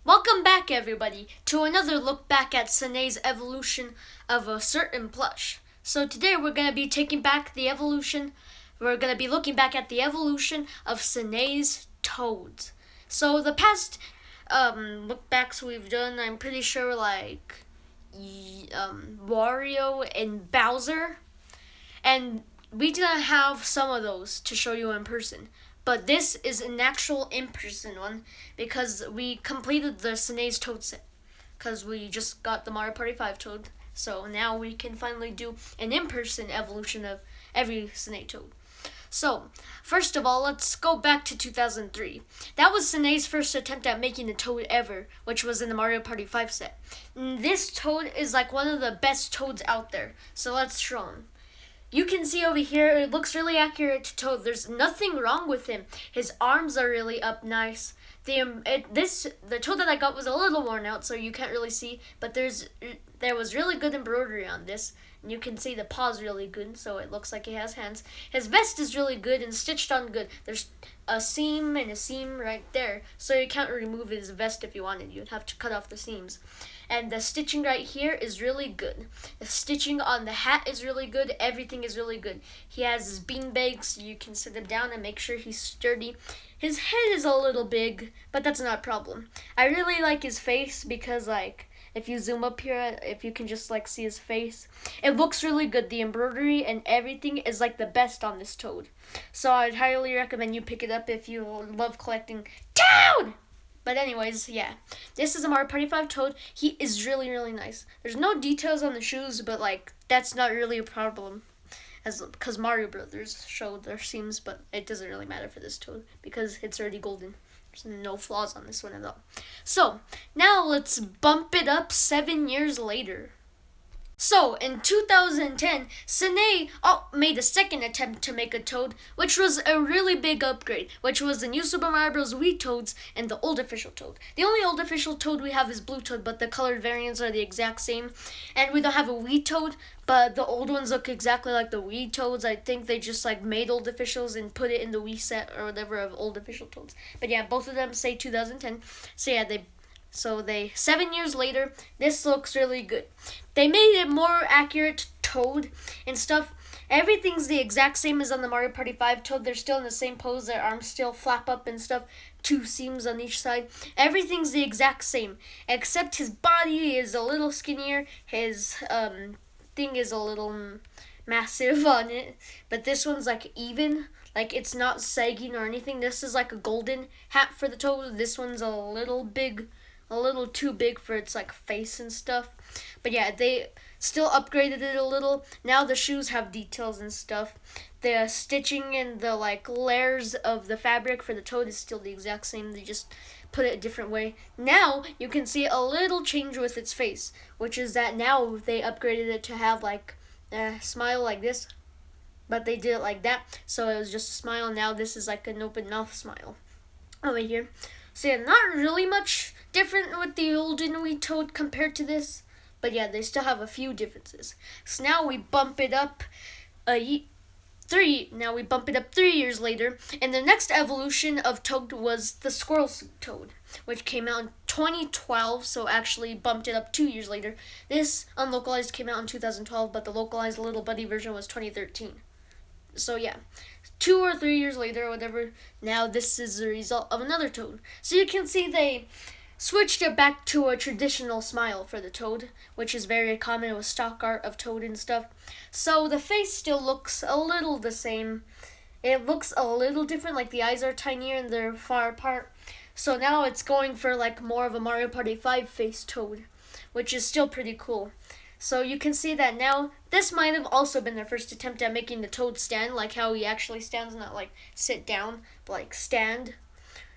Welcome back, everybody, to another look back at Sanei's evolution of a certain plush. So today we're going to be taking back the evolution. We're going to be looking back at the evolution of Sanei's toads. So the past look backs we've done, I'm pretty sure, like Wario and Bowser. And we didn't have some of those to show you in person. But this is an actual in-person one because we completed the Sanei's Toad set. Because we just got the Mario Party 5 Toad. So now we can finally do an in-person evolution of every Sanei Toad. So, first of all, let's go back to 2003. That was Sanei's first attempt at making a Toad ever, which was in the Mario Party 5 set. And this Toad is like one of the best Toads out there. So let's show him. You can see over here, it looks really accurate to Toad. There's nothing wrong with him. His arms are really up nice. The Toad that I got was a little worn out, so you can't really see. But there was really good embroidery on this. And you can see the paw's really good, so it looks like he has hands. His vest is really good and stitched on good. There's a seam and a seam right there, so you can't remove his vest if you wanted. You'd have to cut off the seams. And the stitching right here is really good. The stitching on the hat is really good. Everything is really good. He has his beanbag, so you can sit him down and make sure he's sturdy. His head is a little big, but that's not a problem. I really like his face because, like, if you zoom up here, if you can just like see his face, it looks really good. The embroidery and everything is like the best on this Toad. So I'd highly recommend you pick it up if you love collecting Toad! But anyways, yeah. This is a Mario Party 5 Toad. He is really, really nice. There's no details on the shoes, but like that's not really a problem. Because Mario Brothers showed their seams, but it doesn't really matter for this Toad because it's already golden. There's no flaws on this one at all. So, now let's bump it up 7 years later. So, in 2010, Sanei made a second attempt to make a Toad, which was a really big upgrade, which was the new Super Mario Bros. Wii Toads and the old official Toad. The only old official Toad we have is Blue Toad, but the colored variants are the exact same. And we don't have a Wii Toad, but the old ones look exactly like the Wii Toads. I think they just like made old officials and put it in the Wii set or whatever of old official Toads. But yeah, both of them say 2010. So yeah, 7 years later, this looks really good. They made it more accurate Toad and stuff. Everything's the exact same as on the Mario Party 5 Toad. They're still in the same pose. Their arms still flap up and stuff. 2 seams on each side. Everything's the exact same. Except his body is a little skinnier. His thing is a little massive on it. But this one's like even. Like it's not sagging or anything. This is like a golden hat for the Toad. This one's a little big. A little too big for its like face and stuff. But yeah, they still upgraded it a little. Now the shoes have details and stuff. The stitching and the like layers of the fabric for the Toad is still the exact same. They just put it a different way. Now you can see a little change with its face, which is that now they upgraded it to have like a smile like this. But they did it like that, so it was just a smile. Now this is like an open mouth smile over here. So yeah, not really much different with the old and Wii Toad compared to this. But yeah, they still have a few differences. So now we bump it up 3 years later, and the next evolution of Toad was the Squirrel Suit Toad, which came out in 2012, so actually bumped it up 2 years later. This unlocalized came out in 2012, but the localized Little Buddy version was 2013. So yeah, 2 or 3 years later or whatever, now this is the result of another Toad. So you can see they switched it back to a traditional smile for the Toad, which is very common with stock art of Toad and stuff. So the face still looks a little the same. It looks a little different, like the eyes are tinier and they're far apart. So now it's going for like more of a Mario Party 5 face Toad, which is still pretty cool. So you can see that now, this might have also been their first attempt at making the Toad stand, like how he actually stands, not like sit down, but like stand.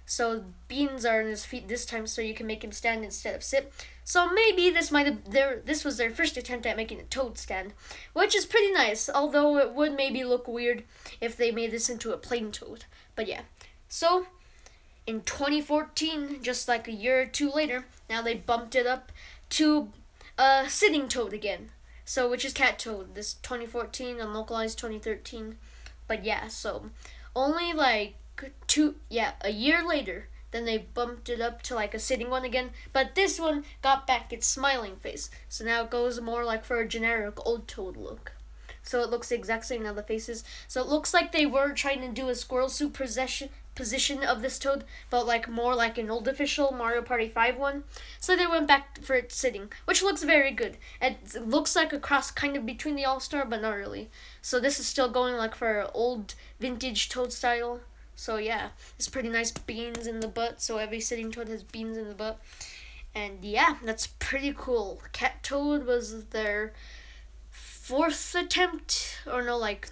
So beans are in his feet this time, so you can make him stand instead of sit. So maybe this was their first attempt at making a Toad stand, which is pretty nice, although it would maybe look weird if they made this into a plain Toad. But yeah, so in 2014, just like a year or two later, now they bumped it up to sitting Toad again. So which is Cat Toad. This 2014 and localized 2013. But yeah, so only like a year later, Then they bumped it up to like a sitting one again. But this one got back its smiling face. So now it goes more like for a generic old Toad look. So it looks the exact same now, the faces. So it looks like they were trying to do a squirrel suit position of this Toad, but like more like an old official Mario Party 5 one. So they went back for it sitting, which looks very good. It looks like a cross kind of between the All-Star, but not really. So this is still going like for old vintage Toad style. So yeah, it's pretty nice beans in the butt. So every sitting Toad has beans in the butt. And yeah, that's pretty cool. Cat Toad was their fourth attempt, or no, like,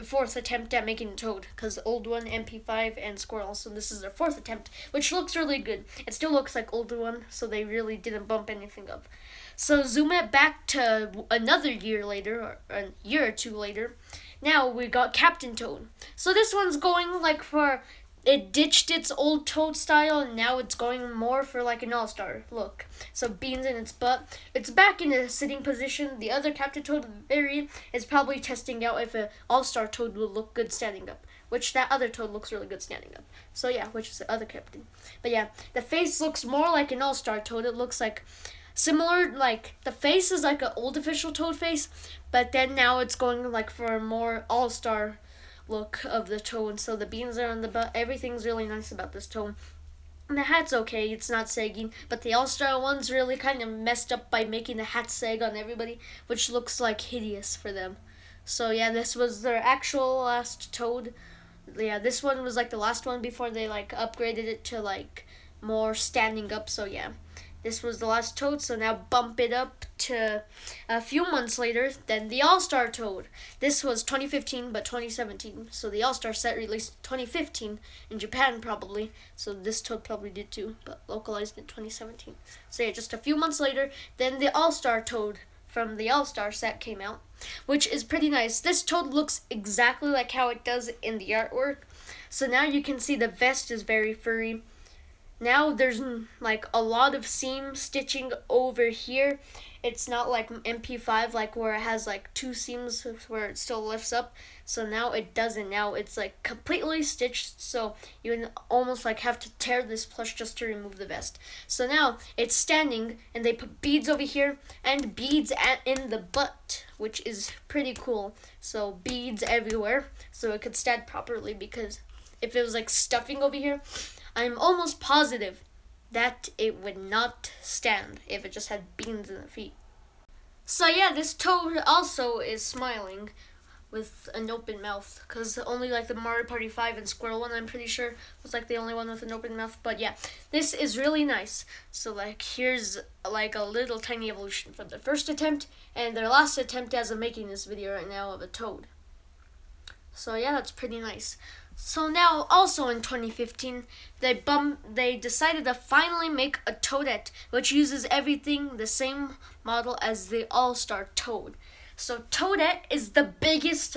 fourth attempt at making a Toad, because old one, MP5, and Squirrel, so this is their fourth attempt, which looks really good. It still looks like older one, so they really didn't bump anything up. So zoom it back to another year later, or a year or two later. Now we got Captain Toad. So this one's going like for, it ditched its old Toad style and now it's going more for like an all-star look. So beans in its butt. It's back in a sitting position. The other Captain Toad variant is probably testing out if an all-star Toad will look good standing up. Which that other Toad looks really good standing up. So yeah, which is the other Captain. But yeah, the face looks more like an all-star Toad. It looks like similar, like the face is like an old official Toad face, but then now it's going like for a more all-star look of the Toad. So the beans are on the butt. Everything's really nice about this Toad. And the hat's okay, it's not sagging, but the all-star one's really kind of messed up by making the hat sag on everybody, which looks like hideous for them. So yeah, this was their actual last Toad. Yeah, this one was like the last one before they like upgraded it to like more standing up. So yeah, this was the last Toad, so now bump it up to a few months later, then the All-Star Toad. This was 2015, but 2017. So the All-Star set released 2015 in Japan probably. So this Toad probably did too, but localized in 2017. So yeah, just a few months later, then the All-Star Toad from the All-Star set came out, which is pretty nice. This Toad looks exactly like how it does in the artwork. So now you can see the vest is very furry. Now there's like a lot of seam stitching over here. It's not like MP5 like where it has like two seams where it still lifts up. So now it doesn't. Now it's like completely stitched, so you almost like have to tear this plush just to remove the vest. So now it's standing and they put beads over here and beads in the butt, which is pretty cool. So beads everywhere so it could stand properly, because if it was like stuffing over here, I'm almost positive that it would not stand if it just had beans in the feet. So yeah, this Toad also is smiling with an open mouth, because only like the Mario Party 5 and Squirrel one, I'm pretty sure, was like the only one with an open mouth. But yeah, this is really nice. So like here's like a little tiny evolution from the first attempt and their last attempt as I'm making this video right now of a Toad. So yeah, that's pretty nice. So now, also in 2015, they decided to finally make a Toadette, which uses everything the same model as the All-Star Toad. So Toadette is the biggest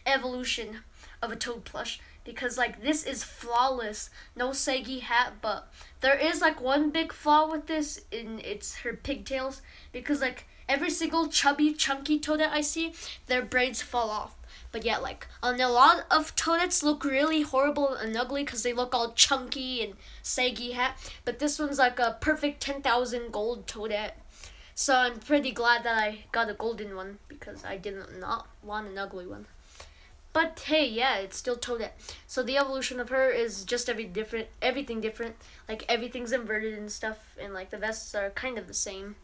evolution of a Toad plush, because like this is flawless, no saggy hat, but there is like one big flaw with this, and it's her pigtails, because like every single chubby, chunky Toadette I see, their braids fall off. But yeah, like, on a lot of Toadettes look really horrible and ugly because they look all chunky and saggy hat. But this one's like a perfect 10,000 gold Toadette. So I'm pretty glad that I got a golden one, because I did not want an ugly one. But hey, yeah, it's still Toadette. So the evolution of her is just everything different. Like, everything's inverted and stuff, and like the vests are kind of the same.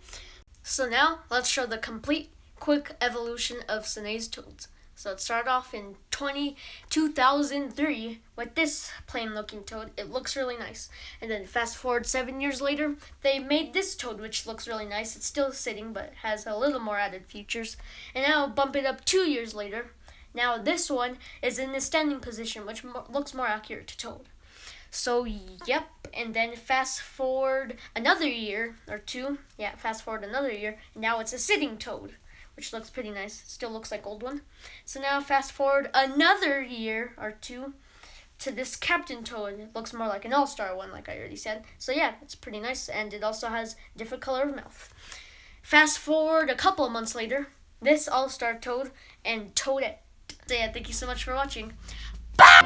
So now, let's show the complete, quick evolution of Sanei's Toads. So it started off in 2003 with this plain looking Toad. It looks really nice. And then fast forward 7 years later, they made this Toad, which looks really nice. It's still sitting, but has a little more added features. And now bump it up 2 years later. Now this one is in the standing position, which looks more accurate to Toad. So yep, and then fast forward another year or two. Yeah, fast forward another year. And now it's a sitting Toad, which looks pretty nice. Still looks like old one. So now fast forward another year or two to this Captain Toad. It looks more like an all-star one, like I already said. So yeah, it's pretty nice, and it also has a different color of mouth. Fast forward a couple of months later, this all-star Toad and Toadette. So yeah, thank you so much for watching. Bye!